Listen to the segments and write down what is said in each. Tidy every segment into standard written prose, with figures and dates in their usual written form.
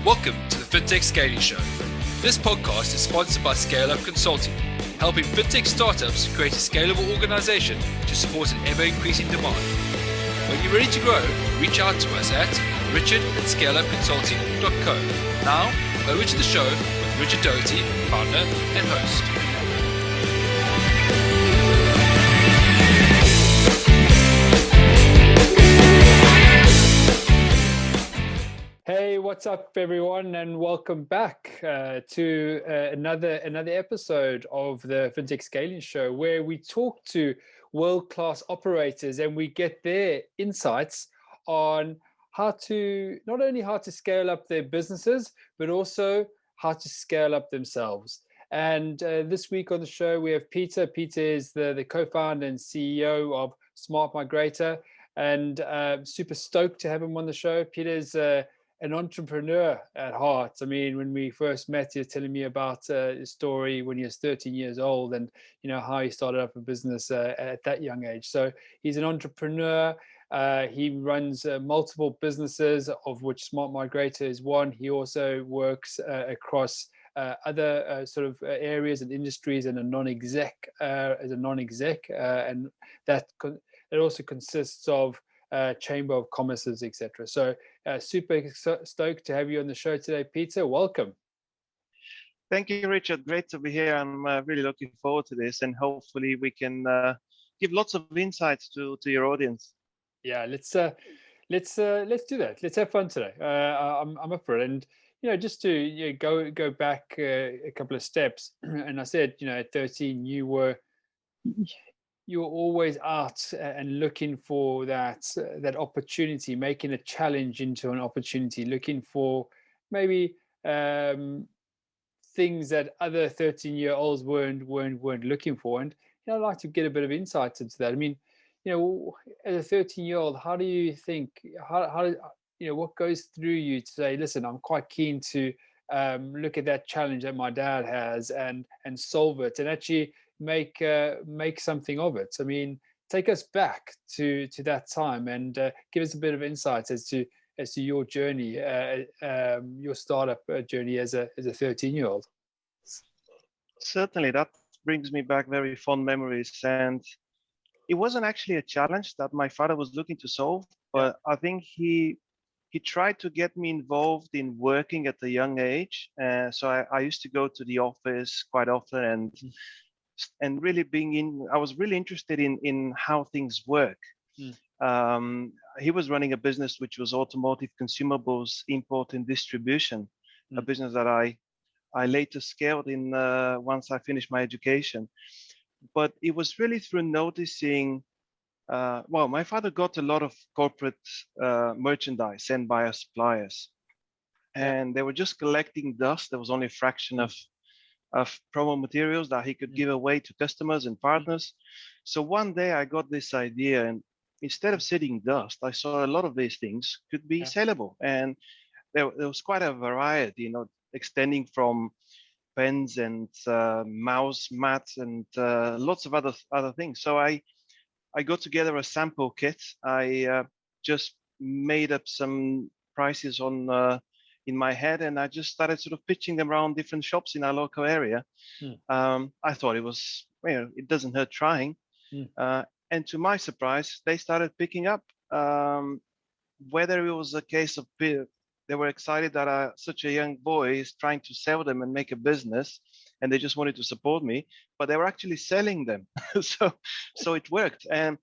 Welcome to the Fintech Scaling Show. This podcast is sponsored by Scale Up Consulting, helping fintech startups create a scalable organization to support an ever-increasing demand. When you're ready to grow, reach out to us at richard@scaleupconsulting.co. Now, over to the show with Richard Doherty, founder and host. Hey, what's up, everyone, and welcome back to another episode of the Fintech Scaling Show, where we talk to world-class operators and we get their insights on not only how to scale up their businesses, but also how to scale up themselves. And this week on the show, we have Peter. Peter is the co-founder and CEO of Smart Migrator, and super stoked to have him on the show. Peter's an entrepreneur at heart. I mean, when we first met, you're telling me about his story when he was 13 years old, and how he started up a business at that young age. So he's an entrepreneur. He runs multiple businesses, of which Smart Migrator is one. He also works across other sort of areas and industries as a non-exec, and that it also consists of Chamber of Commerce's, etc. So super stoked to have you on the show today, Peter. Welcome. Thank you, Richard. Great to be here. I'm really looking forward to this, and hopefully we can give lots of insights to your audience. Yeah, let's do that. Let's have fun today. I'm up for it. And just to go back a couple of steps, and I said, at 13 you were always out and looking for that opportunity, making a challenge into an opportunity, looking for maybe things that other 13-year-olds weren't looking for. And I'd like to get a bit of insight into that. I mean, as a 13-year-old, how do you think? How what goes through you to say, listen, I'm quite keen to look at that challenge that my dad has and solve it, and actually make something of it. I mean, take us back to that time and give us a bit of insight as to your journey, your startup journey as a 13-year-old. Certainly, that brings me back very fond memories, and it wasn't actually a challenge that my father was looking to solve, but I think he tried to get me involved in working at a young age. So I used to go to the office quite often, and really I was really interested in how things work. He was running a business which was automotive consumables import and distribution, a business that I later scaled in once I finished my education. But it was really through noticing, my father got a lot of corporate merchandise sent by our suppliers, and they were just collecting dust. There was only a fraction of promo materials that he could give away to customers and partners. So one day I got this idea, and instead of sitting dust, I saw a lot of these things could be sellable, and there was quite a variety, extending from pens and mouse mats and lots of other things. So I got together a sample kit. I just made up some prices in my head, and I just started sort of pitching them around different shops in our local area. I thought it doesn't hurt trying. And to my surprise, they started picking up. Whether it was a case of they were excited that such a young boy is trying to sell them and make a business, and they just wanted to support me, but they were actually selling them. so it worked. And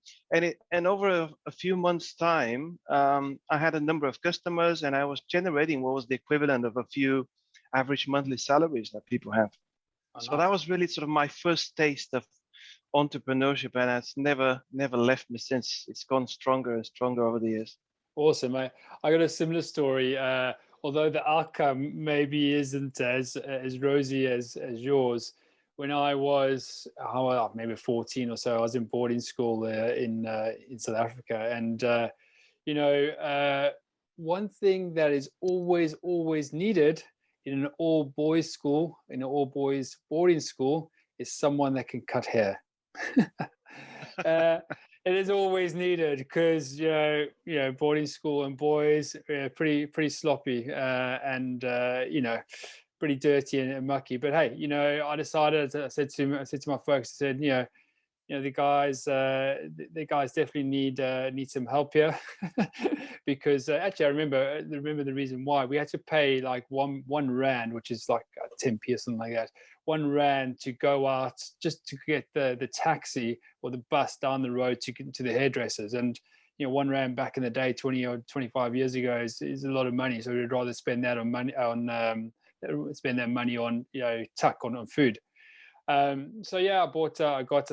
over a few months' time, I had a number of customers, and I was generating what was the equivalent of a few average monthly salaries that people have. So that was really sort of my first taste of entrepreneurship, and it's never left me since. It's gone stronger and stronger over the years. Awesome. I got a similar story, although the outcome maybe isn't as rosy as yours. When I was maybe 14 or so, I was in boarding school in South Africa, and one thing that is always needed in an all boys school, in an all boys boarding school, is someone that can cut hair. it is always needed because boarding school and boys pretty sloppy and pretty dirty and mucky. But hey, I decided. I said to my folks, I said, the guys definitely need some help here because actually I remember the reason why we had to pay like one rand, which is like 10p or something like that, 1 rand to go out just to get the taxi or the bus down the road to the hairdressers. And 1 rand back in the day 20 or 25 years ago is a lot of money, so we'd rather spend that on money on spend that money on tuck on food. So yeah, I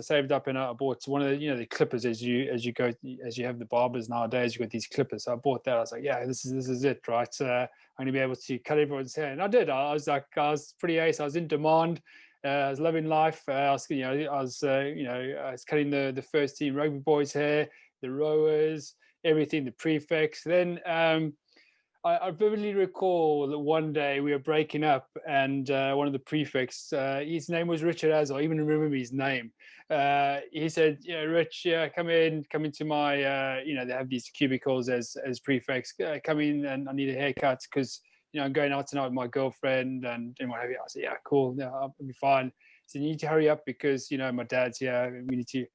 saved up and I bought one of the clippers. As you have the barbers nowadays, you got these clippers. So I bought that. I was like, yeah, this is it, right? I'm gonna be able to cut everyone's hair, and I did. I was pretty ace. I was in demand. I was loving life. I was cutting the first team rugby boys' hair, the rowers, everything, the prefects. Then I vividly recall that one day we were breaking up, and one of the prefects, his name was Richard Azar. I even remember his name. He said, Rich, come into my, they have these cubicles as prefects. Come in, and I need a haircut because I'm going out tonight with my girlfriend and what have you. I said, yeah, cool, I'll be fine. So you need to hurry up because my dad's here. We need to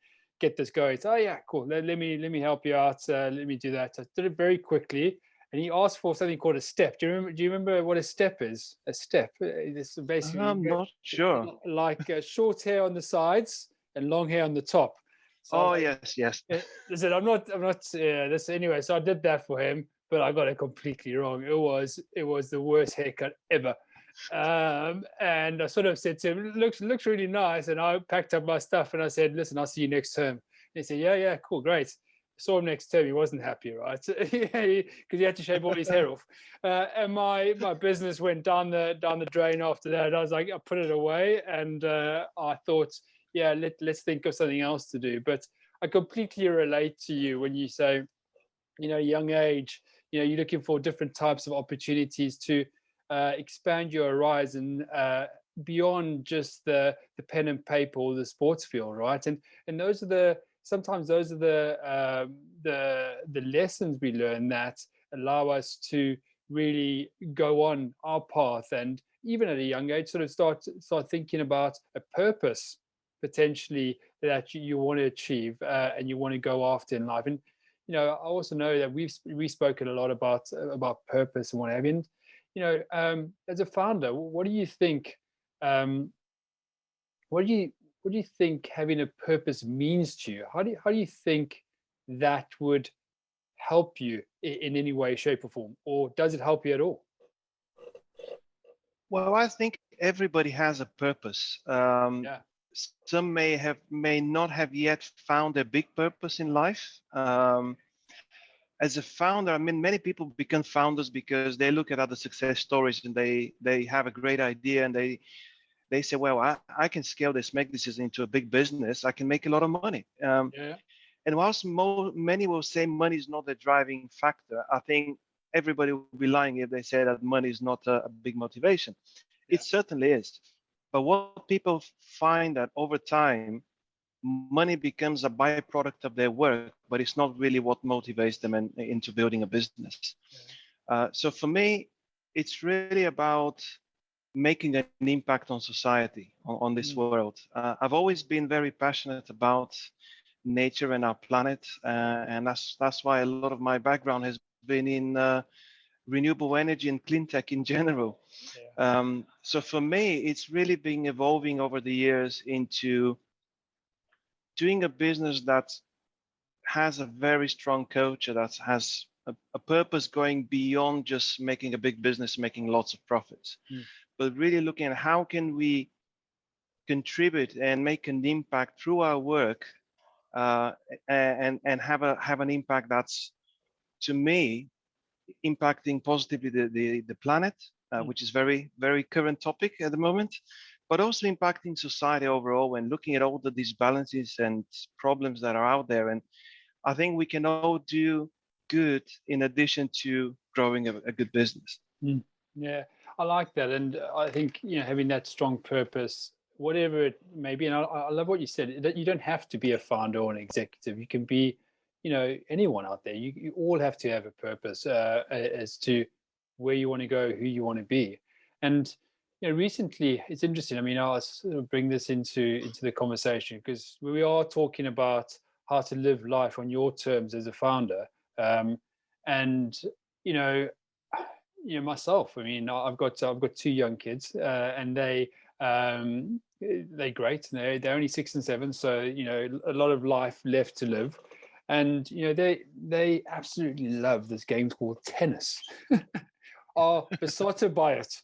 get this going. So, oh yeah, cool. Let me help you out. Let me do that. I did it very quickly. And he asked for something called a step. Do you remember what a step is? A step. This basically I'm not sure. like short hair on the sides and long hair on the top. So yes. Listen, I'm not. This anyway. So I did that for him, but I got it completely wrong. It was the worst haircut ever. And I sort of said to him, "Looks really nice." And I packed up my stuff and I said, "Listen, I'll see you next term." And he said, "Yeah, cool, great." Saw him next term. He wasn't happy, right? Because he had to shave all his hair off. And my business went down the drain after that. I was like, I put it away, and I thought, yeah, let's think of something else to do. But I completely relate to you when you say, young age, you're looking for different types of opportunities to expand your horizon beyond just the pen and paper or the sports field, right? And those are sometimes those are the lessons we learn that allow us to really go on our path, and even at a young age sort of start thinking about a purpose potentially that you want to achieve and you want to go after in life. And I also know that we've spoken a lot about purpose and what have you. And, as a founder, what do you think? What do you think having a purpose means to you? How do you think that would help you in any way, shape, or form, or does it help you at all? Well, I think everybody has a purpose. Yeah. Some may not have yet found a big purpose in life. As a founder, I mean, many people become founders because they look at other success stories and they have a great idea and they say, well, I can scale this, make this into a big business. I can make a lot of money. Yeah. And whilst many will say money is not the driving factor, I think everybody will be lying if they say that money is not a big motivation. Yeah. It certainly is. But what people find that over time, money becomes a byproduct of their work, but it's not really what motivates them into building a business. Yeah. So for me, it's really about making an impact on society, on this world. I've always been very passionate about nature and our planet, and that's why a lot of my background has been in renewable energy and clean tech in general. Yeah. So for me, it's really been evolving over the years into doing a business that has a very strong culture, that has a purpose going beyond just making a big business, making lots of profits, but really looking at how can we contribute and make an impact through our work, and have an impact that's, to me, impacting positively the planet, which is very, very current topic at the moment, but also impacting society overall and looking at all the disbalances and problems that are out there. And I think we can all do good in addition to growing a good business. Yeah, I like that. And I think, having that strong purpose whatever it may be. And I love what you said, that you don't have to be a founder or an executive. You can be, anyone out there. You all have to have a purpose as to where you want to go, who you want to be. And recently, it's interesting. I mean, I'll sort of bring this into the conversation, because we are talking about how to live life on your terms as a founder. And you know, myself. I mean, I've got two young kids, and they're great. They're only 6 and 7, so a lot of life left to live. And they absolutely love this game called tennis. Are besotted by it,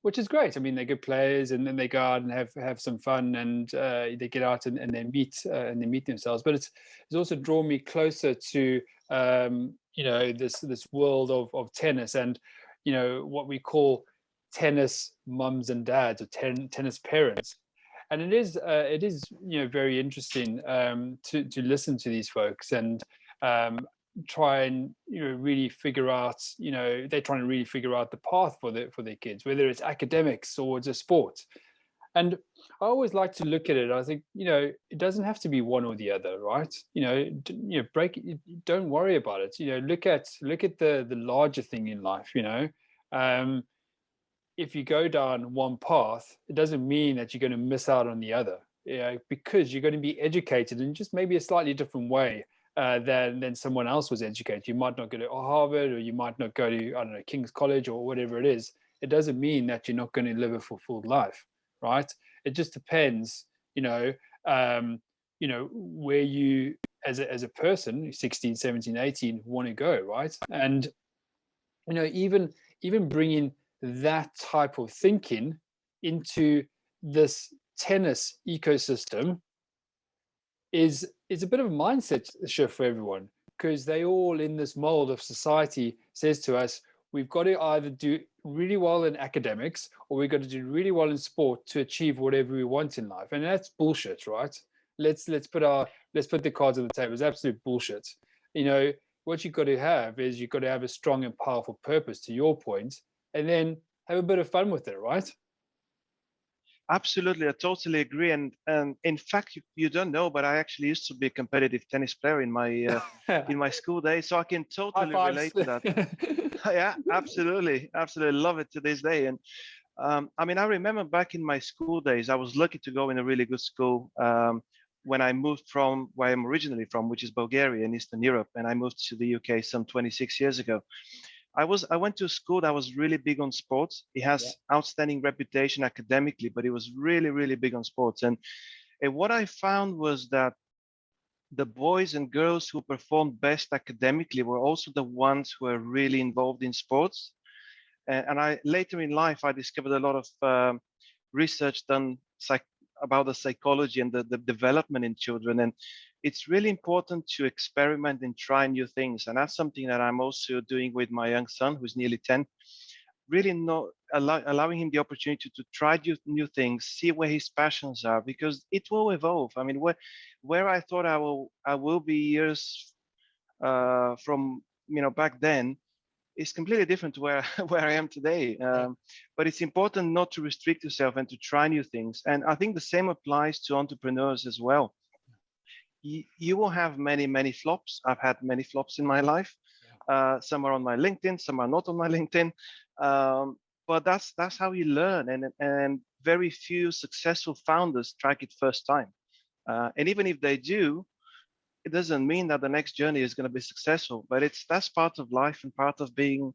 which is great. I mean, they're good players, and then they go out and have some fun, and they get out and they meet themselves. But it's also drawn me closer to this world of tennis, and what we call tennis mums and dads, or tennis parents. And it is very interesting to listen to these folks, and try and really figure out, they're trying to really figure out the path for their kids, whether it's academics or it's a sport. And I always like to look at it. I think it doesn't have to be one or the other, right? Break it. Don't worry about it. Look at the larger thing in life. If you go down one path, it doesn't mean that you're going to miss out on the other. Because you're going to be educated in just maybe a slightly different way than someone else was educated. You might not go to Harvard, or you might not go to, I don't know, King's College or whatever it is. It doesn't mean that you're not going to live a fulfilled life, right? It just depends, where you as a person, 16, 17, 18, want to go, right? And even bringing that type of thinking into this tennis ecosystem is a bit of a mindset shift for everyone, because they all in this mold of society says to us, we've got to either do really well in academics, or we've got to do really well in sport to achieve whatever we want in life. And that's bullshit, right? Let's put the cards on the table. It's absolute bullshit. What you've got to have is, you've got to have a strong and powerful purpose, to your point, and then have a bit of fun with it, right? Absolutely, I totally agree. And in fact, you don't know, but I actually used to be a competitive tennis player in my school days, so I can totally relate to that. Yeah, absolutely, absolutely love it to this day. And I mean, I remember back in my school days, I was lucky to go in a really good school. When I moved from where I'm originally from, which is Bulgaria in Eastern Europe, and I moved to the UK some 26 years ago. I went to a school that was really big on sports. It has outstanding reputation academically, but it was really, really big on sports. And what I found was that the boys and girls who performed best academically were also the ones who were really involved in sports. And I later in life, I discovered a lot of research done about the psychology and the development in children. And it's really important to experiment and try new things. And that's something that I'm also doing with my young son, who's nearly 10, really allowing him the opportunity to try new things, see where his passions are, because it will evolve. I mean, where I thought I will be years from back then, is completely different to where where I am today. But it's important not to restrict yourself and to try new things. And I think the same applies to entrepreneurs as well. You will have many flops. I've had many flops in my life. Some are on my LinkedIn, some are not on my LinkedIn. But that's how you learn. And very few successful founders track it first time. And even if they do, it doesn't mean that the next journey is going to be successful, but that's part of life and part of being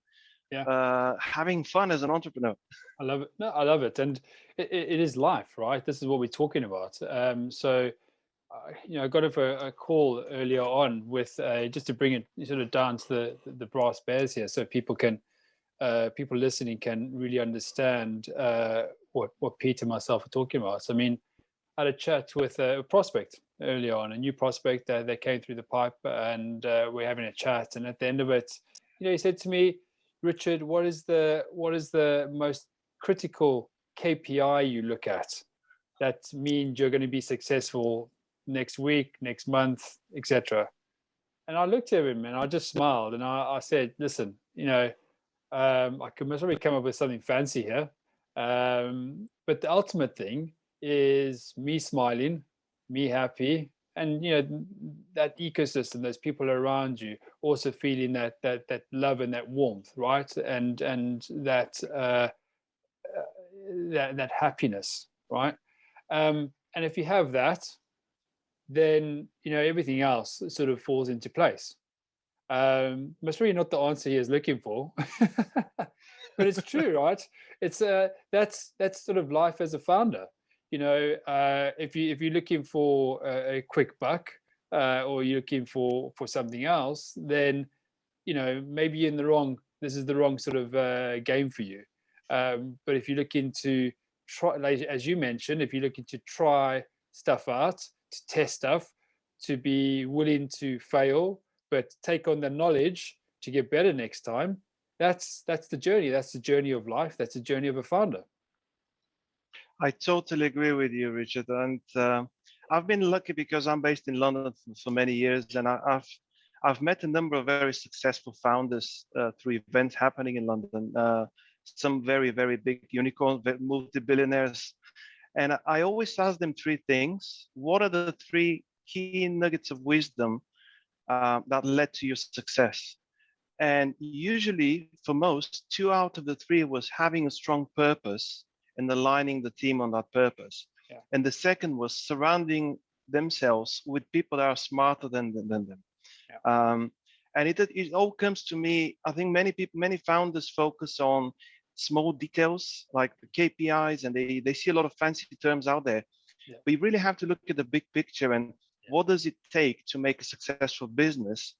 having fun as an entrepreneur. I love it. No, I love it. And it is life, right? This is what we're talking about. So I got a call earlier on with just to bring it sort of down to the brass bears here, so people listening can really understand what Pete and myself are talking about. So, I mean, I had a chat with a prospect earlier on, a new prospect that came through the pipe, and we're having a chat. And at the end of it, he said to me, Richard, what is the most critical KPI you look at that means you're going to be successful next week, next month, etc.? And I looked at him and I just smiled, and I said, listen, I could probably come up with something fancy here, But the ultimate thing is me smiling, me happy, and that ecosystem, those people around you also feeling that love and that warmth, right? And that happiness, right? And if you have that, then everything else sort of falls into place. That's really not the answer he is looking for, but it's true, right? It's that's sort of life as a founder. If you're looking for a quick buck, or you're looking for something else, then maybe you're in the wrong. This is the wrong sort of game for you. But if you're looking to try, like, as you mentioned, if you're looking to try stuff out, to test stuff, to be willing to fail, but take on the knowledge to get better next time, that's the journey. That's the journey of life. That's the journey of a founder. I totally agree with you, Richard. And I've been lucky because I'm based in London for many years, and I've met a number of very successful founders through events happening in London. Some very, very big unicorns, multi-billionaires. And I always ask them three things. What are the three key nuggets of wisdom that led to your success? And usually, for most, 2 out of the 3 was having a strong purpose and aligning the team on that purpose. Yeah. And the second was surrounding themselves with people that are smarter than them. Yeah. And it all comes to me. I think many founders focus on small details like the KPIs, and they see a lot of fancy terms out there. Yeah. But you really have to look at the big picture and what does it take to make a successful business.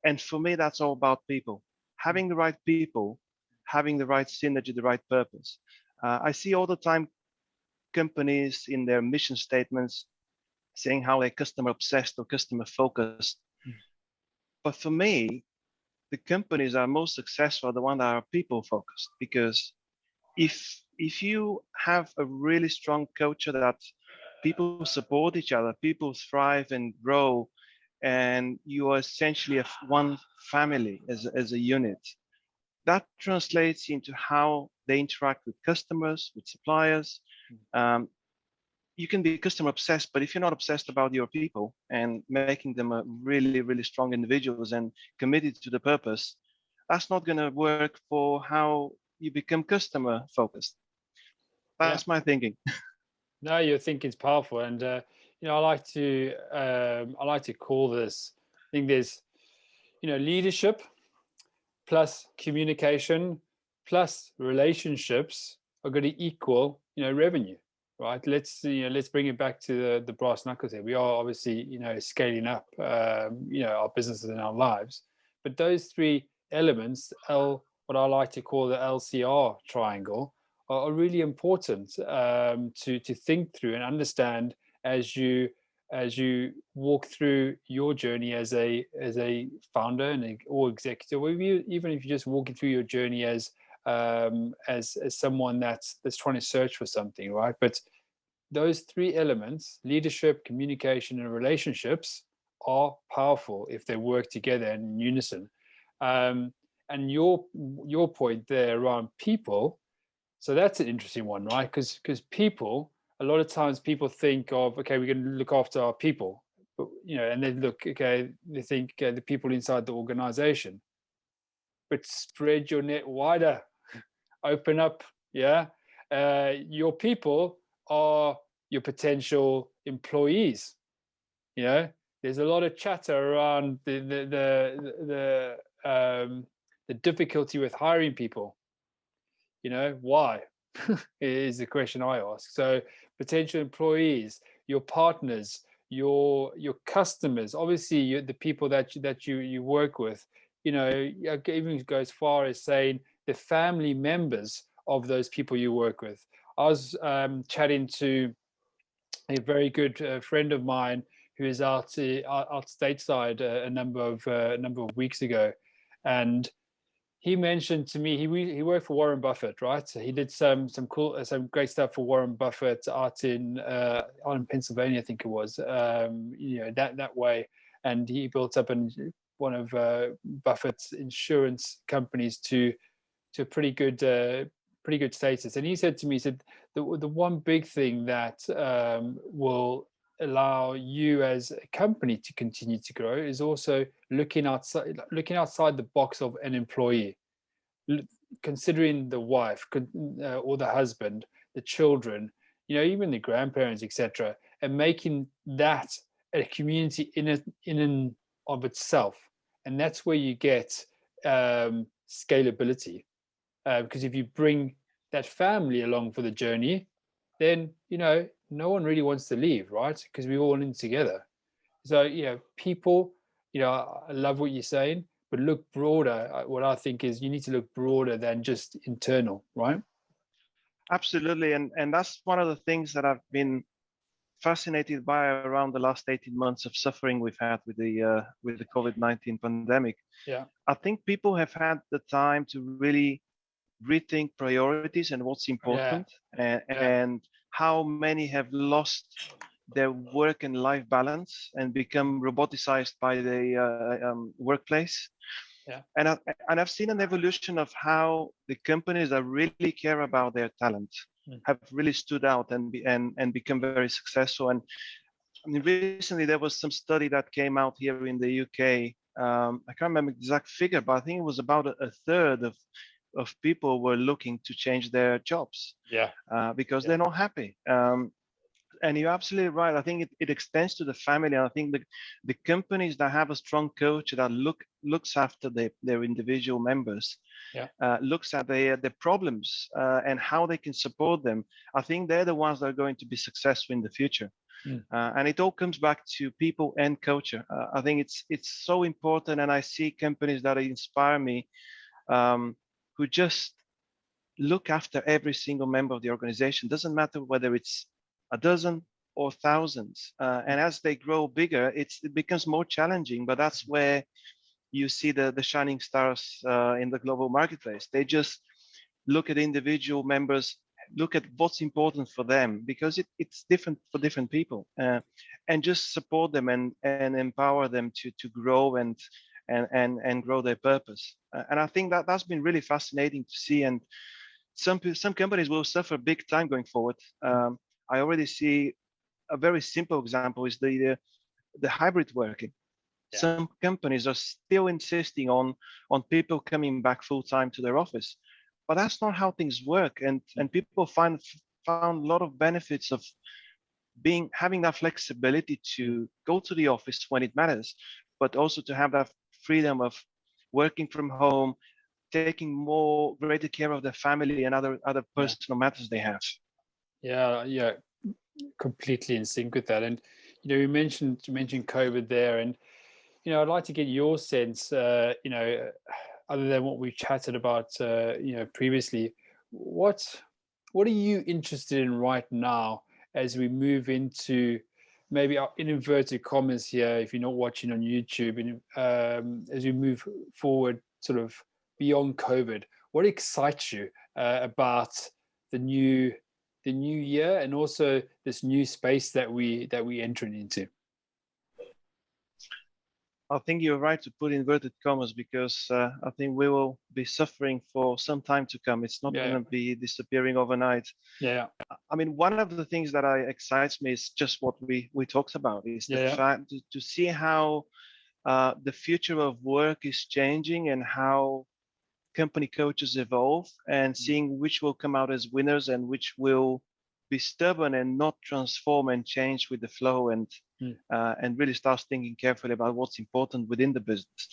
And for me, that's all about people, having the right people, having the right synergy, the right purpose. I see all the time companies in their mission statements saying how they're customer obsessed or customer focused. But for me, the companies that are most successful are the ones that are people focused, because if you have a really strong culture that people support each other, people thrive and grow, and you are essentially one family as a unit, that translates into how they interact with customers, with suppliers. You can be customer obsessed, but if you're not obsessed about your people and making them a really, really strong individuals and committed to the purpose, that's not going to work for how you become customer focused. That's my thinking. No, your thinking's powerful, and I like to call this. I think there's leadership plus communication plus relationships are going to equal revenue, right? Let's bring it back to the brass knuckles here. We are obviously scaling up our businesses and our lives, but those three elements, what I like to call the LCR triangle, are really important to think through and understand as you walk through your journey as a founder or executive, or even if you're just walking through your journey as someone that's trying to search for something, right? But those three elements, leadership, communication, and relationships, are powerful if they work together in unison. And your point there around people, so that's an interesting one, right? Because people, a lot of times people think of, okay, we're going to look after our people, but, and they they think the people inside the organization. But spread your net wider, open up, your people are your potential employees. There's a lot of chatter around the difficulty with hiring people. Why is the question I ask. So potential employees, your partners, your customers, obviously the people that you work with, even go as far as saying the family members of those people you work with. I was chatting to a very good friend of mine who is out stateside a number of weeks ago, and he mentioned to me he worked for Warren Buffett, right? So he did some great stuff for Warren Buffett out in Pennsylvania, I think it was, that way, and he built up one of Buffett's insurance companies to a pretty good pretty good status. And he said to me, he said, the one big thing that will allow you as a company to continue to grow is also looking outside the box of an employee, considering the wife or the husband, the children, even the grandparents, etc., and making that a community in and of itself. And that's where you get scalability, because if you bring that family along for the journey, then no one really wants to leave, right? Because we're all in together. So people, I love what you're saying, but look broader. What I think is you need to look broader than just internal, right? Absolutely, and that's one of the things that I've been fascinated by around the last 18 months of suffering we've had with the COVID-19 pandemic. Yeah. I think people have had the time to really rethink priorities and what's important, and how many have lost their work and life balance and become roboticized by the workplace. Yeah. And I've seen an evolution of how the companies that really care about their talent have really stood out and become very successful. And I mean, recently there was some study that came out here in the UK. I can't remember the exact figure, but I think it was about a third of people were looking to change their jobs. Yeah. Because they're not happy. And you're absolutely right. I think it extends to the family. And I think the companies that have a strong culture that looks after their individual members, looks at their problems and how they can support them, I think they're the ones that are going to be successful in the future. And it all comes back to people and culture. I think it's so important. And I see companies that inspire me, who just look after every single member of the organization. Doesn't matter whether it's a dozen or thousands. And as they grow bigger, it becomes more challenging, but that's where you see the shining stars in the global marketplace. They just look at individual members, look at what's important for them, because it's different for different people, and just support them and empower them to grow and grow their purpose. And I think that's been really fascinating to see. And some companies will suffer big time going forward. I already see a very simple example is the hybrid working. Yeah. Some companies are still insisting on people coming back full time to their office, but that's not how things work. And people found a lot of benefits of having that flexibility to go to the office when it matters, but also to have that freedom of working from home, taking greater care of their family and other personal matters they have. Yeah, completely in sync with that. And you mentioned COVID there, and I'd like to get your sense. Other than what we've chatted about, previously, what are you interested in right now as we move into, maybe in inverted commas here, if you're not watching on YouTube, and as we move forward, sort of beyond COVID, what excites you about the new year, and also this new space that we entering into? I think you're right to put inverted commas, because I think we will be suffering for some time to come. It's not going to be disappearing overnight. Yeah. I mean, one of the things that excites me is just what we talked about, is the fact to see how the future of work is changing and how company cultures evolve, and seeing which will come out as winners and which will be stubborn and not transform and change with the flow, and really start thinking carefully about what's important within the business.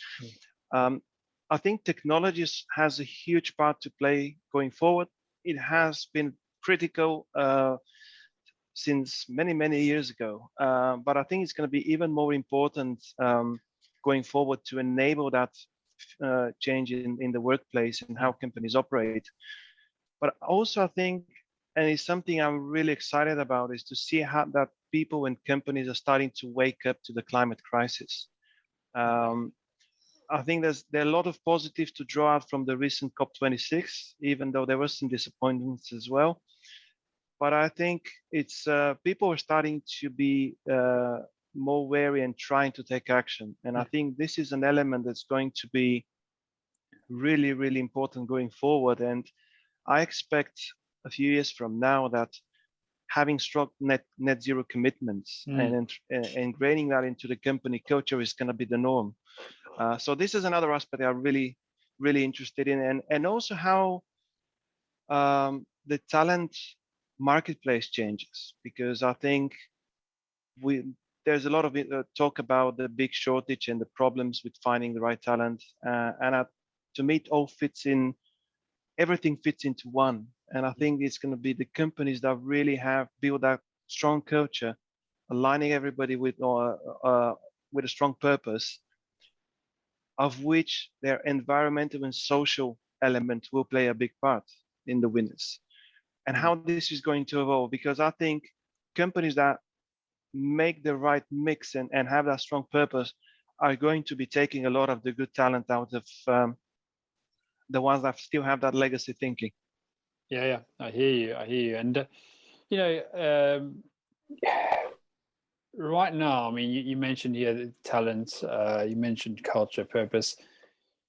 I think technology has a huge part to play going forward. It has been critical since many years ago, but I think it's going to be even more important going forward to enable that change in the workplace and how companies operate. But also I think, and it's something I'm really excited about, is to see how that people and companies are starting to wake up to the climate crisis. I think there are a lot of positives to draw out from the recent COP26, even though there were some disappointments as well. But I think it's people are starting to be more wary and trying to take action. And I think this is an element that's going to be really important going forward. And I expect a few years from now that having strong net zero commitments and ingraining that into the company culture is going to be the norm. So this is another aspect I'm really interested in, and also how the talent marketplace changes, because I think there's a lot of talk about the big shortage and the problems with finding the right talent, and to me it all fits in. Everything fits into one, and I think it's going to be the companies that really have built that strong culture, aligning everybody with a strong purpose, of which their environmental and social element will play a big part in the winners. And how this is going to evolve, because I think companies that make the right mix and have that strong purpose are going to be taking a lot of the good talent out of the ones that still have that legacy thinking. Yeah, I hear you. And right now, I mean, you mentioned here the talent, you mentioned culture, purpose.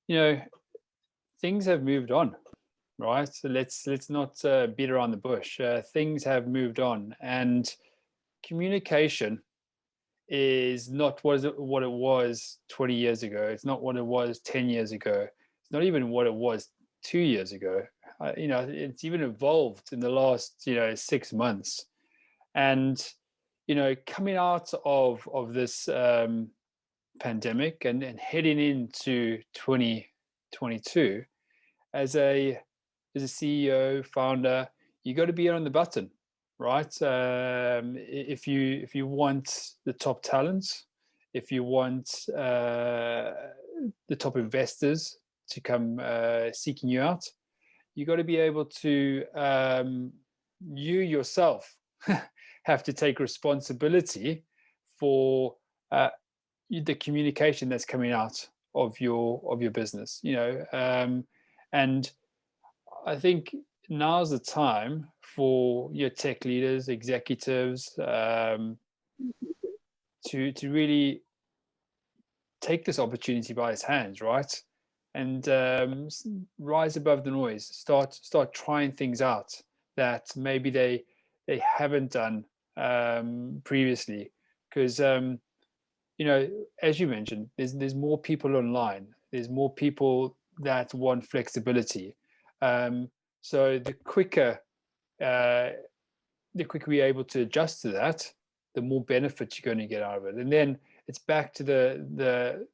Things have moved on, right? So let's not beat around the bush. Things have moved on, and communication is not what it was 20 years ago. It's not what it was 10 years ago. It's not even what it was 2 years ago. It's even evolved in the last 6 months. And coming out of this pandemic and heading into 2022, as a CEO, founder, you got to be on the button, right? If you want the top talents, if you want the top investors to come seeking you out, you got to be able to you yourself have to take responsibility for the communication that's coming out of your business. And I think now's the time for your tech leaders, executives, to really take this opportunity by its hands, right? And rise above the noise. Start trying things out that maybe they haven't done previously, because as you mentioned, there's more people online. There's more people that want flexibility. So the quicker we're able to adjust to that, the more benefit you're going to get out of it. And then it's back to the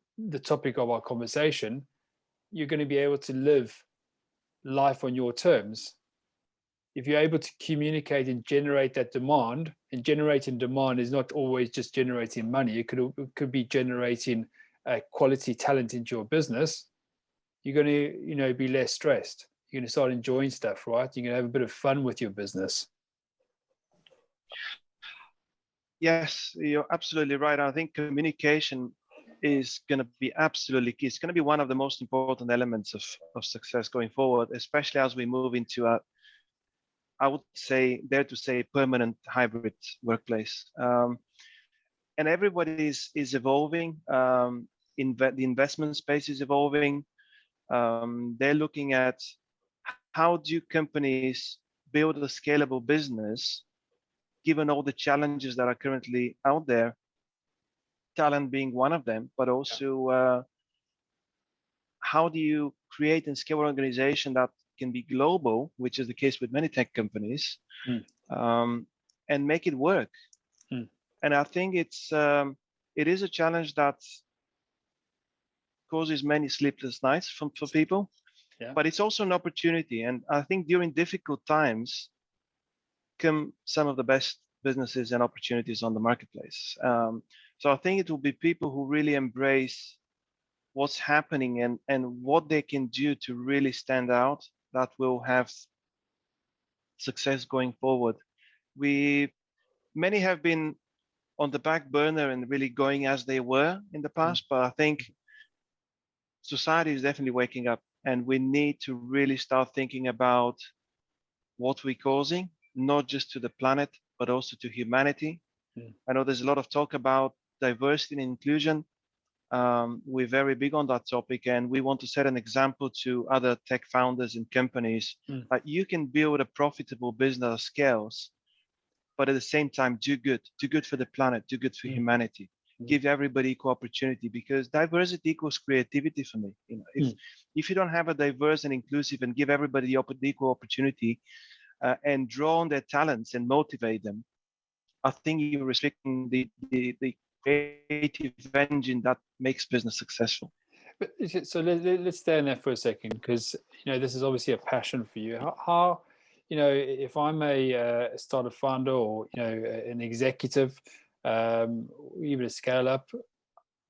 topic of our conversation. You're going to be able to live life on your terms. If you're able to communicate and generate that demand, and generating demand is not always just generating money. It could be generating quality talent into your business. You're going to be less stressed. You're going to start enjoying stuff, right? You're going to have a bit of fun with your business. Yes, you're absolutely right. I think communication is going to be absolutely key. It's going to be one of the most important elements of success going forward, especially as we move into I would dare to say, permanent hybrid workplace. And everybody is evolving. The investment space is evolving. They're looking at how do companies build a scalable business, given all the challenges that are currently out there, talent being one of them, but also how do you create and scale an organization that can be global, which is the case with many tech companies, and make it work. And I think it is a challenge that causes many sleepless nights for people, but it's also an opportunity. And I think during difficult times come some of the best businesses and opportunities on the marketplace. So I think it will be people who really embrace what's happening and what they can do to really stand out that will have success going forward. Many have been on the back burner and really going as they were in the past, but I think society is definitely waking up, and we need to really start thinking about what we're causing, not just to the planet, but also to humanity. I know there's a lot of talk about diversity and inclusion. We're very big on that topic, and we want to set an example to other tech founders and companies that you can build a profitable business that scales, but at the same time do good for the planet, do good for humanity, give everybody equal opportunity, because diversity equals creativity for me. If you don't have a diverse and inclusive and give everybody the equal opportunity and draw on their talents and motivate them, I think you're restricting the creative engine that makes business successful. But so let's stay on that for a second, because this is obviously a passion for you. How if I'm a startup founder or an executive, even a scale up,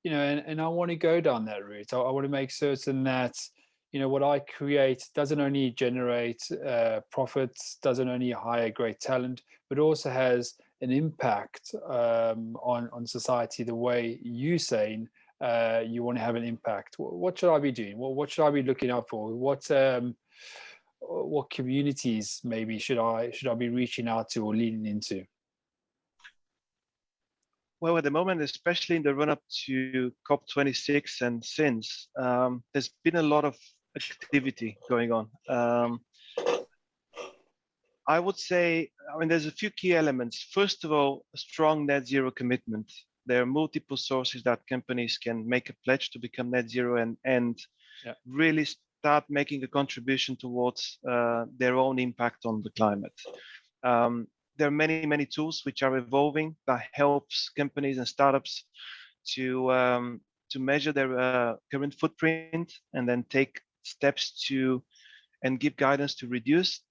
and I want to go down that route. I want to make certain that what I create doesn't only generate profits, doesn't only hire great talent, but also has an impact on society the way you saying you want to have an impact. What should I be doing? What should I be looking out for? What communities maybe should I be reaching out to or leaning into? Well, at the moment, especially in the run-up to COP26 and since, there's been a lot of activity going on. I would say, there's a few key elements. First of all, a strong net zero commitment. There are multiple sources that companies can make a pledge to become net zero and really start making a contribution towards their own impact on the climate. There are many, many tools which are evolving that helps companies and startups to measure their current footprint and then take steps and give guidance to reduce.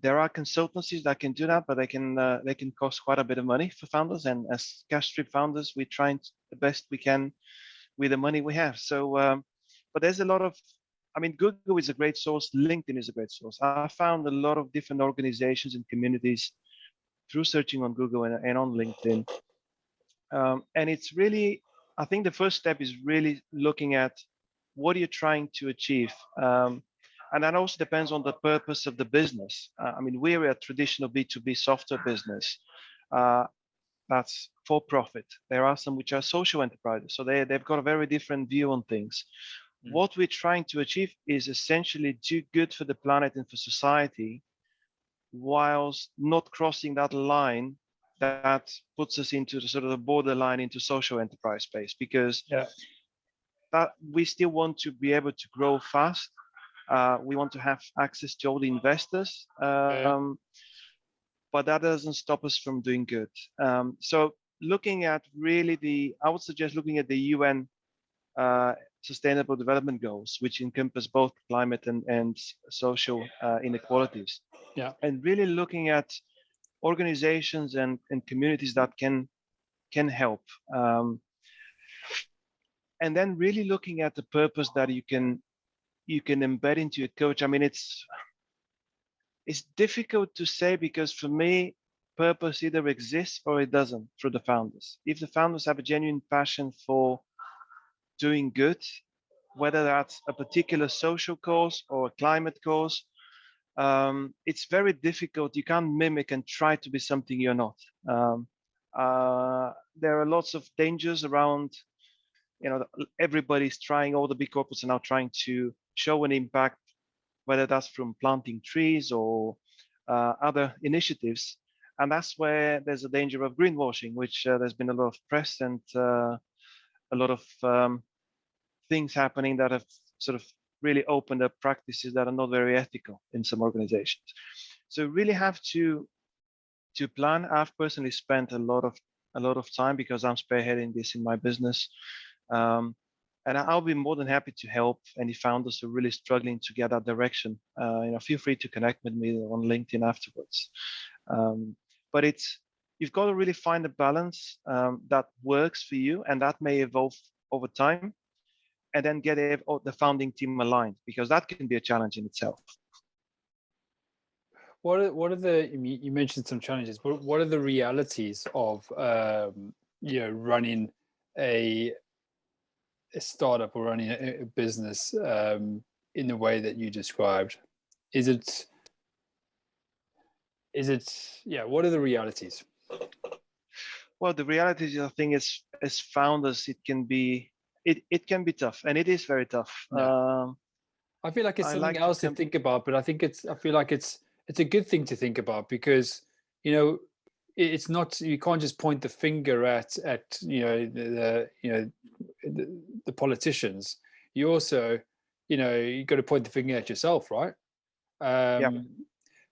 There are consultancies that can do that, but they can cost quite a bit of money for founders. And as cash-strapped founders, we're trying the best we can with the money we have. So, but there's a lot of, Google is a great source. LinkedIn is a great source. I found a lot of different organizations and communities through searching on Google and on LinkedIn. And it's really, I think the first step is really looking at what are you trying to achieve. And that also depends on the purpose of the business. We're a traditional B2B software business that's for profit. There are some which are social enterprises, so they've got a very different view on things. What we're trying to achieve is essentially do good for the planet and for society, whilst not crossing that line that puts us into the sort of the borderline into social enterprise space, because that we still want to be able to grow fast. We want to have access to all the investors, but that doesn't stop us from doing good. So looking at I would suggest looking at the UN Sustainable Development Goals, which encompass both climate and social inequalities. And really looking at organizations and communities that can help. And then really looking at the purpose that you can embed into your coach. It's difficult to say, because for me, purpose either exists or it doesn't through the founders. If the founders have a genuine passion for doing good, whether that's a particular social cause or a climate cause, it's very difficult. You can't mimic and try to be something you're not. There are lots of dangers around. Everybody's trying, all the big corporates are now trying to show an impact, whether that's from planting trees or other initiatives. And that's where there's a danger of greenwashing, which there's been a lot of press and a lot of things happening that have sort of really opened up practices that are not very ethical in some organizations. So really have to plan. I've personally spent a lot of time, because I'm spearheading this in my business. And I'll be more than happy to help any founders who are really struggling to get that direction. Feel free to connect with me on LinkedIn afterwards. But you've got to really find a balance that works for you, and that may evolve over time, and then get the founding team aligned, because that can be a challenge in itself. What are the, you mentioned some challenges, but what are the realities of running a startup or running a business in the way that you described? Is it what are the realities? Well, the reality is, I think, as founders, it can be it can be tough, and it is very tough. Yeah. I feel like it's I something like to else to think about, but I feel like it's a good thing to think about because, you know, it's not, you can't just point the finger at you know the politicians. You also, you know, you got to point the finger at yourself, right? Yeah.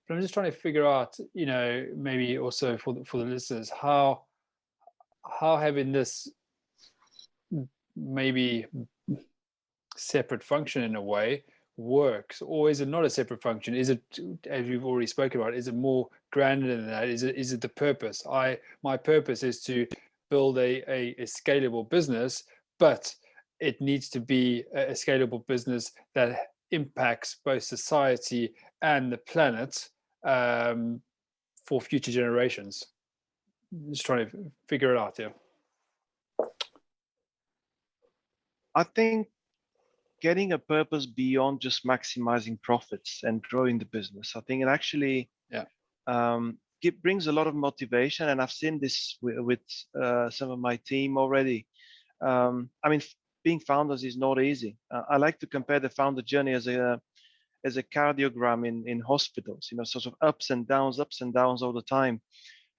But I'm just trying to figure out, you know, maybe also for the listeners, how having this maybe separate function in a way works, or is it not a separate function? Is it, as we've already spoken about, is it more grander than that? Is it the purpose? My purpose is to build a scalable business, but it needs to be a scalable business that impacts both society and the planet, for future generations. Just trying to figure it out here. I think getting a purpose beyond just maximizing profits and growing the business, I think it actually Yeah. it brings a lot of motivation, and I've seen this with some of my team already. I mean, being founders is not easy. I like to compare the founder journey as a cardiogram in hospitals. You know, sort of ups and downs all the time.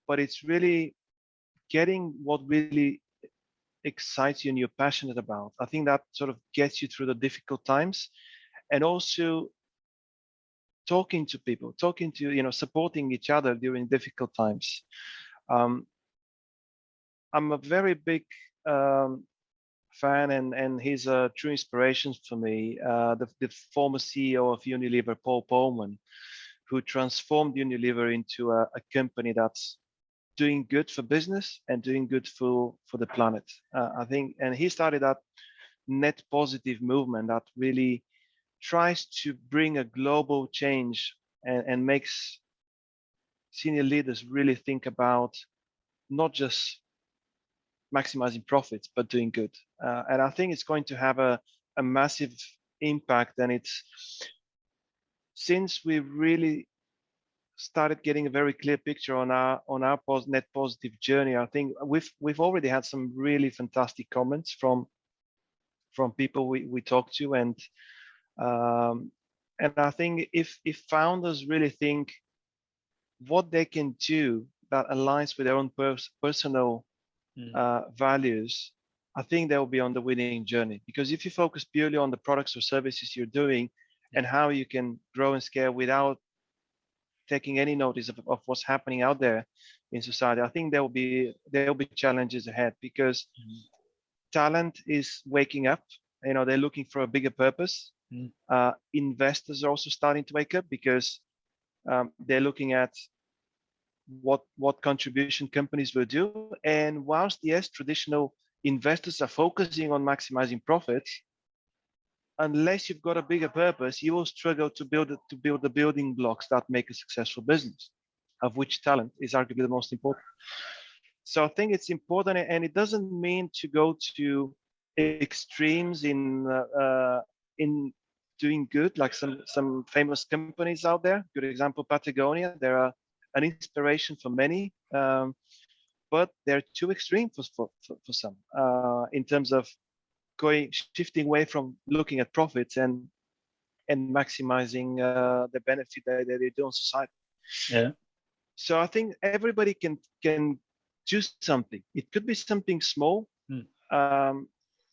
But it's really getting what really excites you and you're passionate about. I think that sort of gets you through the difficult times, and also talking to people, talking to, you know, supporting each other during difficult times. Um, I'm a very big fan, and he's a true inspiration for me. The former CEO of Unilever, Paul Polman, who transformed Unilever into a company that's doing good for business and doing good for the planet. I think, and he started that net positive movement that really tries to bring a global change, and makes senior leaders really think about not just maximizing profits, but doing good. And I think it's going to have a massive impact. And it's, since we really started getting a very clear picture on our net positive journey, I think we've already had some really fantastic comments from people we talk to, and I think if founders really think what they can do that aligns with their own personal values, I think they'll be on the winning journey. Because if you focus purely on the products or services you're doing and how you can grow and scale without taking any notice of what's happening out there in society, I think there will be challenges ahead, because talent is waking up. You know, they're looking for a bigger purpose. Investors are also starting to wake up, because they're looking at what contribution companies will do. And whilst yes, traditional investors are focusing on maximizing profits, unless you've got a bigger purpose, you will struggle to build the building blocks that make a successful business, of which talent is arguably the most important. So I think it's important, and it doesn't mean to go to extremes in doing good, like some famous companies out there. Good example, Patagonia. They are an inspiration for many, but they're too extreme for some, in terms of shifting away from looking at profits and maximizing the benefit that they do on society. Yeah. So I think everybody can do something. It could be something small,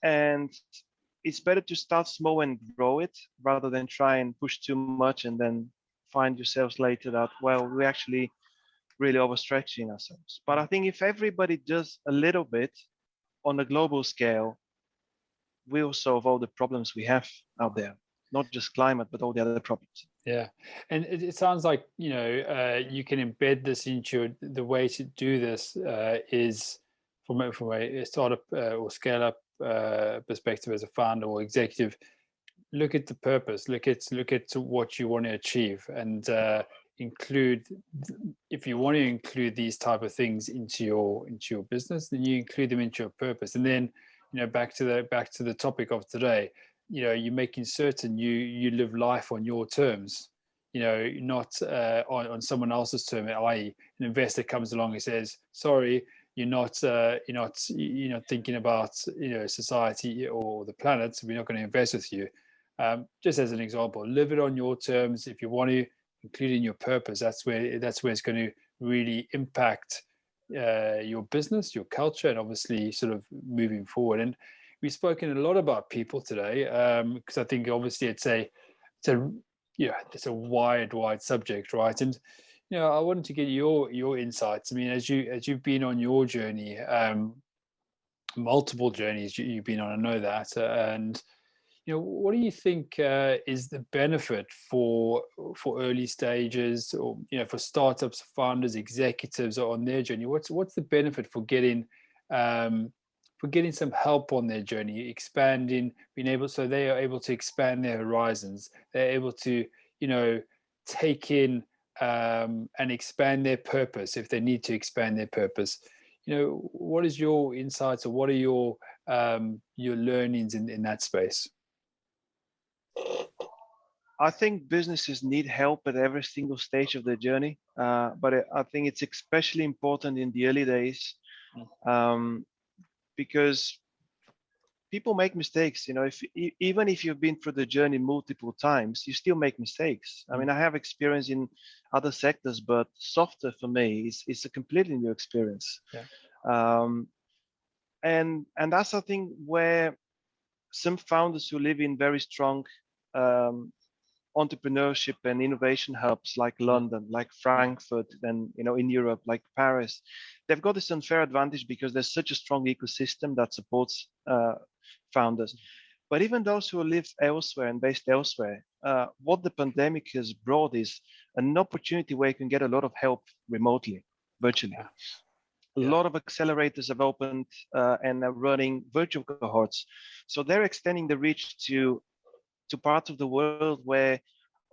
and it's better to start small and grow it, rather than try and push too much and then find yourselves later that, well, we actually really overstretching ourselves. But I think if everybody does a little bit on a global scale, we'll solve all the problems we have out there, not just climate, but all the other problems. Yeah, and it sounds like, you know, you can embed this into the way to do this is from a startup or scale up perspective as a founder or executive. Look at the purpose. Look at what you want to achieve, and include. If you want to include these type of things into your business, then you include them into your purpose, and then, you know, back to the topic of today. You know, you're making certain you live life on your terms, you know, not on someone else's term, i.e. an investor comes along and says, sorry, you're not thinking about society or the planet, so we're not going to invest with you. Just as an example, live it on your terms. If you want to include in your purpose, that's where it's going to really impact your business, your culture, and obviously sort of moving forward. And we've spoken a lot about people today, because I think obviously it's a wide subject, right? And I wanted to get your insights. I mean, as you've been on your journey, multiple journeys you've been on, I know that, and what do you think is the benefit for early stages, or for startups, founders, executives on their journey? What's the benefit for getting some help on their journey, expanding, so they are able to expand their horizons, they're able to take in and expand their purpose if they need to expand their purpose? What is your insights, or what are your learnings in that space? I think businesses need help at every single stage of their journey, but I think it's especially important in the early days, because people make mistakes. Even if you've been through the journey multiple times, you still make mistakes. I mean, I have experience in other sectors, but software for me is a completely new experience. Yeah. And that's I think where some founders who live in very strong entrepreneurship and innovation hubs like London, like Frankfurt, and in Europe, like Paris, they've got this unfair advantage because there's such a strong ecosystem that supports founders. But even those who live elsewhere and based elsewhere, what the pandemic has brought is an opportunity where you can get a lot of help remotely, virtually. Yeah. A lot of accelerators have opened and are running virtual cohorts, so they're extending the reach to parts of the world where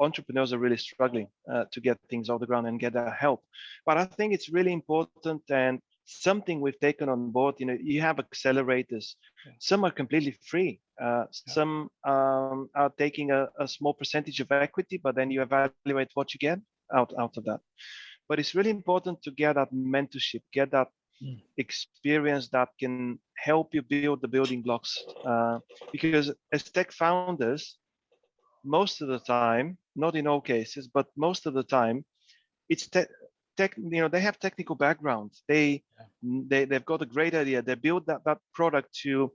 entrepreneurs are really struggling to get things off the ground and get that help. But I think it's really important, and something we've taken on board. You have accelerators. Some are completely free. Some are taking a small percentage of equity, but then you evaluate what you get out of that. But it's really important to get that mentorship, get that experience that can help you build the building blocks. Because as tech founders, most of the time, not in all cases, but most of the time, it's they have technical background. They've got a great idea. They build that product to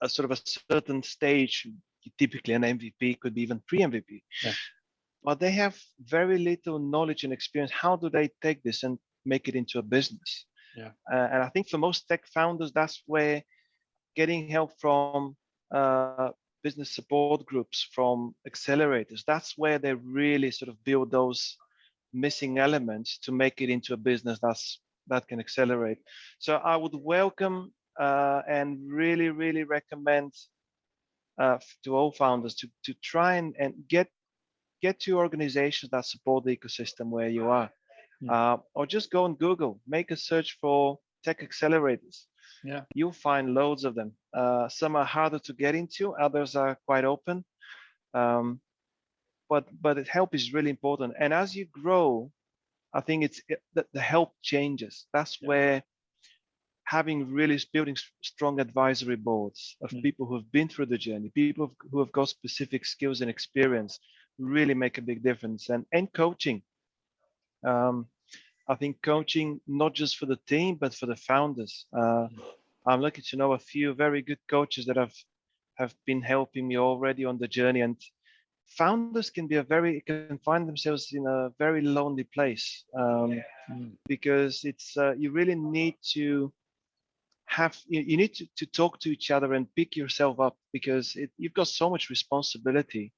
a sort of a certain stage, typically an MVP, could be even pre-MVP. Yeah. But they have very little knowledge and experience. How do they take this and make it into a business? Yeah. And I think for most tech founders, that's where getting help from business support groups, from accelerators, that's where they really sort of build those missing elements to make it into a business that can accelerate. So I would welcome and really, really recommend to all founders to try and get to organizations that support the ecosystem where you are. Or just go on Google, make a search for tech accelerators. Yeah. You'll find loads of them. Some are harder to get into, others are quite open. But help is really important. And as you grow, I think the help changes. That's where having really building strong advisory boards of people who have been through the journey, people who have got specific skills and experience, really make a big difference. And coaching. I think coaching, not just for the team, but for the founders. I'm lucky to know a few very good coaches that have been helping me already on the journey. And founders can find themselves in a very lonely place, because it's you really need to you need to talk to each other and pick yourself up, because you've got so much responsibility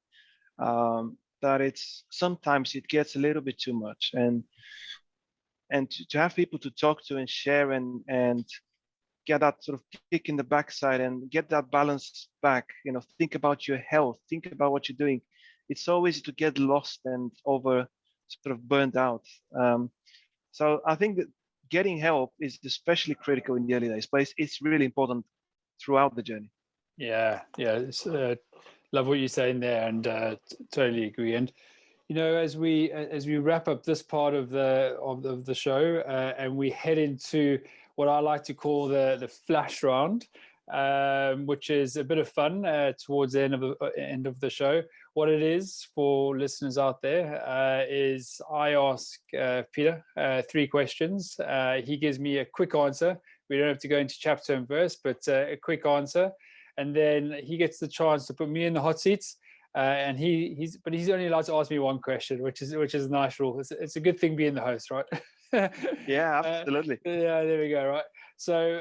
that sometimes it gets a little bit too much. And to have people to talk to and share and get that sort of kick in the backside and get that balance back, think about your health, think about what you're doing. It's so easy to get lost and sort of burned out. So I think that getting help is especially critical in the early days, but it's really important throughout the journey. Yeah. Love what you're saying there, and totally agree. And as we wrap up this part of the show, and we head into what I like to call the flash round, which is a bit of fun towards the end of the show. What it is for listeners out there is I ask Peter 3 questions. He gives me a quick answer. We don't have to go into chapter and verse, but a quick answer, and then he gets the chance to put me in the hot seats. And he's only allowed to ask me 1 question, which is a nice rule. It's a good thing being the host, right? Yeah, absolutely. Yeah, there we go. Right. So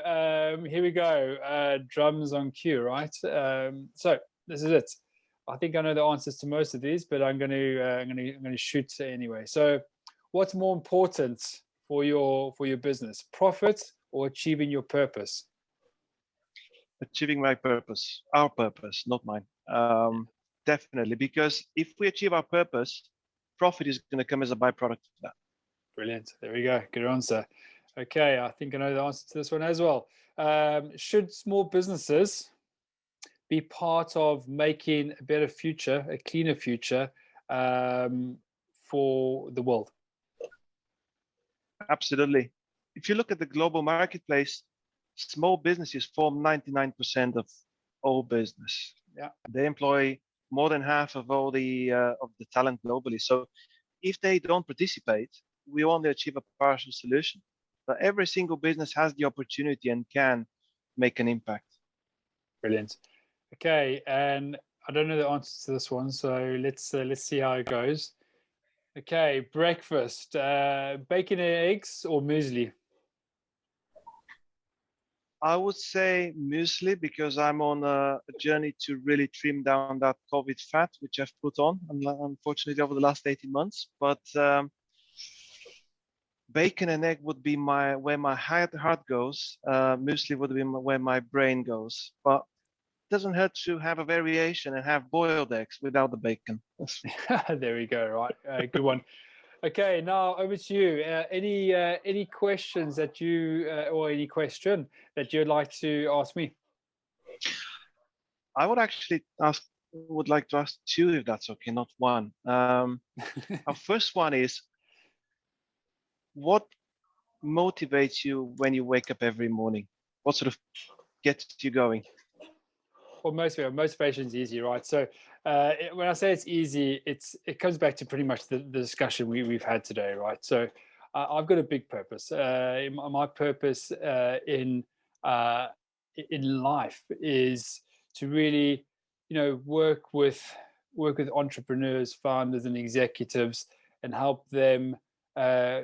here we go. Drums on cue, right? So this is it. I think I know the answers to most of these, but I'm going to shoot anyway. So, what's more important for your business, profit or achieving your purpose? Achieving my purpose, our purpose, not mine. Definitely, because if we achieve our purpose, profit is going to come as a byproduct of that. Brilliant. There we go. Good answer. Okay, I think I know the answer to this one as well. Should small businesses be part of making a better future, a cleaner future for the world? Absolutely. If you look at the global marketplace, small businesses form 99% of all business. Yeah. They employ more than half of all the talent globally. So if they don't participate, we only achieve a partial solution. But every single business has the opportunity and can make an impact. Brilliant. Okay, and I don't know the answer to this one, so let's see how it goes. Okay, breakfast, bacon and eggs or muesli? I would say muesli because I'm on a journey to really trim down that COVID fat, which I've put on, unfortunately, over the last 18 months. But bacon and egg would be where my heart goes. Muesli would be where my brain goes. But it doesn't hurt to have a variation and have boiled eggs without the bacon. There we go. Right, good one. Okay, now over to you. Any questions that you or any question that you'd like to ask me? I would like to ask 2 if that's okay, not 1. Our first one is, what motivates you when you wake up every morning? What sort of gets you going? Well, motivation is easy, right? So when I say it's easy, it comes back to pretty much the discussion we've had today, right? So I've got a big purpose. My purpose in life is to really, work with entrepreneurs, founders, and executives, and help them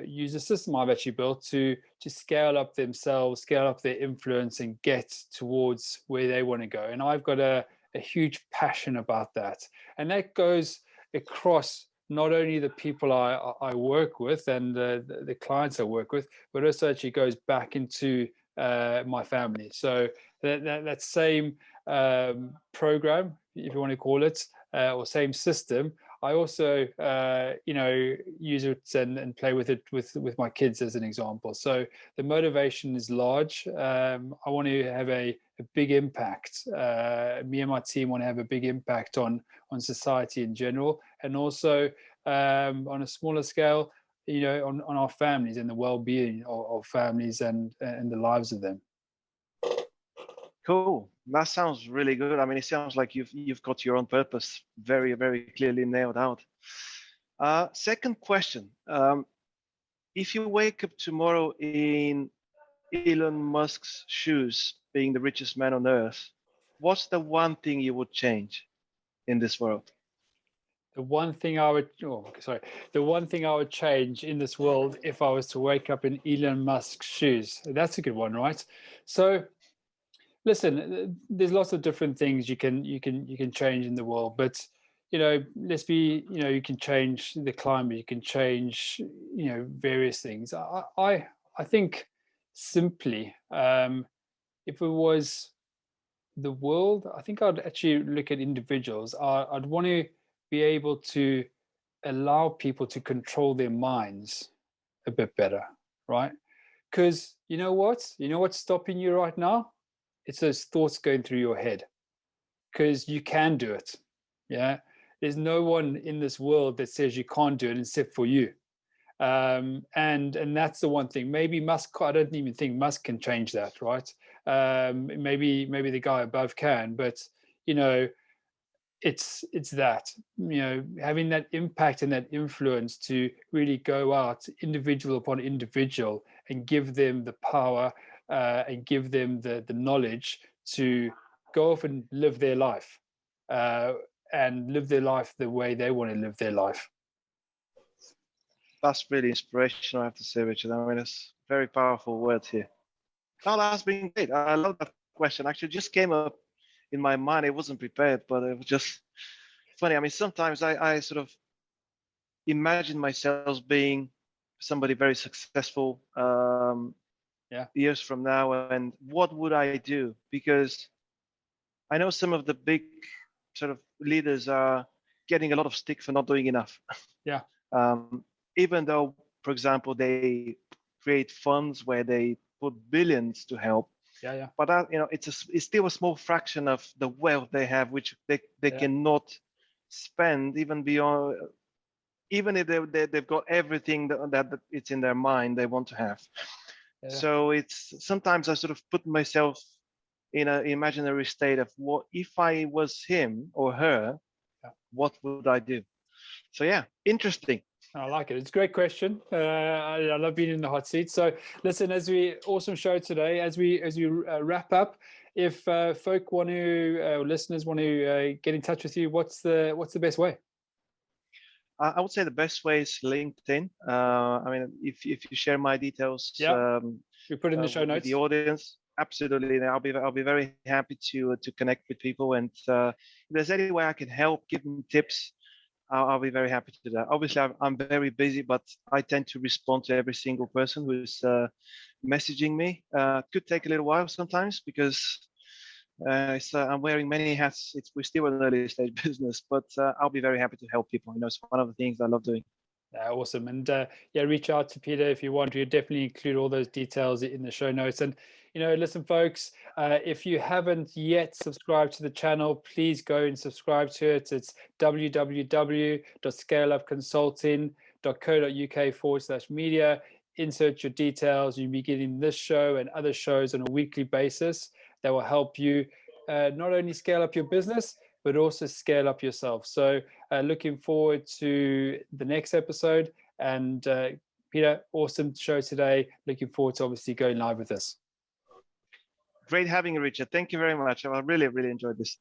use a system I've actually built to scale up themselves, scale up their influence, and get towards where they want to go. And I've got a huge passion about that, and that goes across not only the people I work with and the clients I work with, but also actually goes back into my family. So that same program, if you want to call it, or same system, I also, use it and play with it with my kids as an example. So the motivation is large. I want to have a big impact. Me and my team want to have a big impact on society in general, and also on a smaller scale, on our families and the well-being of families and the lives of them. Cool. That sounds really good. I mean, it sounds like you've got your own purpose very, very clearly nailed out. Second question. If you wake up tomorrow in Elon Musk's shoes, being the richest man on earth, what's the one thing you would change in this world? The one thing I would change in this world if I was to wake up in Elon Musk's shoes. That's a good one, right? So listen, there's lots of different things you can change in the world, but let's be, you can change the climate, you can change, various things. I think simply, if it was the world, I think I'd actually look at individuals. I'd want to be able to allow people to control their minds a bit better, right? Because you know what's stopping you right now? It's those thoughts going through your head, because you can do it. Yeah. There's no one in this world that says you can't do it except for you. And that's the one thing. Maybe Musk, I don't even think Musk can change that, right? Maybe the guy above can, but you know, it's that, you know, having that impact and that influence to really go out individual upon individual and give them the power, and give them the knowledge to go off and live their life, uh, and live their life the way they want to live their life. That's really inspirational, I have to say, Richard. I mean, it's very powerful words here. Oh, that's been great. I love that question. Actually, just came up in my mind. It wasn't prepared, but it was just funny. I mean, sometimes I sort of imagine myself being somebody very successful years from now, and what would I do? Because I know some of the big sort of leaders are getting a lot of stick for not doing enough. Yeah. Even though, for example, they create funds where they put billions to help. Yeah. But that, you know, it's still a small fraction of the wealth they have, which they cannot spend even beyond, even if they've got everything that it's in their mind they want to have. Yeah. So it's sometimes I sort of put myself in an imaginary state of, what if I was him or her, what would I do? So yeah, interesting. I like it. It's a great question. I love being in the hot seat. So listen, awesome show today. As we wrap up, if folk want to, listeners want to get in touch with you, what's the best way? I would say the best way is LinkedIn. I mean, if you share my details, we put in the show notes. The audience, absolutely. I'll be very happy to connect with people, and if there's any way I can help, give them tips, I'll be very happy to do that. Obviously, I'm very busy, but I tend to respond to every single person who's messaging me. Could take a little while sometimes because I'm wearing many hats. We're still an early stage business, but I'll be very happy to help people. You know, it's one of the things I love doing. Awesome. And reach out to Peter if you want to. Definitely include all those details in the show notes. And listen, folks, if you haven't yet subscribed to the channel, please go and subscribe to it. It's www.scaleupconsulting.co.uk/media. Insert your details. You'll be getting this show and other shows on a weekly basis that will help you not only scale up your business, but also scale up yourself. So looking forward to the next episode. And Peter, awesome show today. Looking forward to obviously going live with this. Great having you, Richard. Thank you very much. I really, really enjoyed this.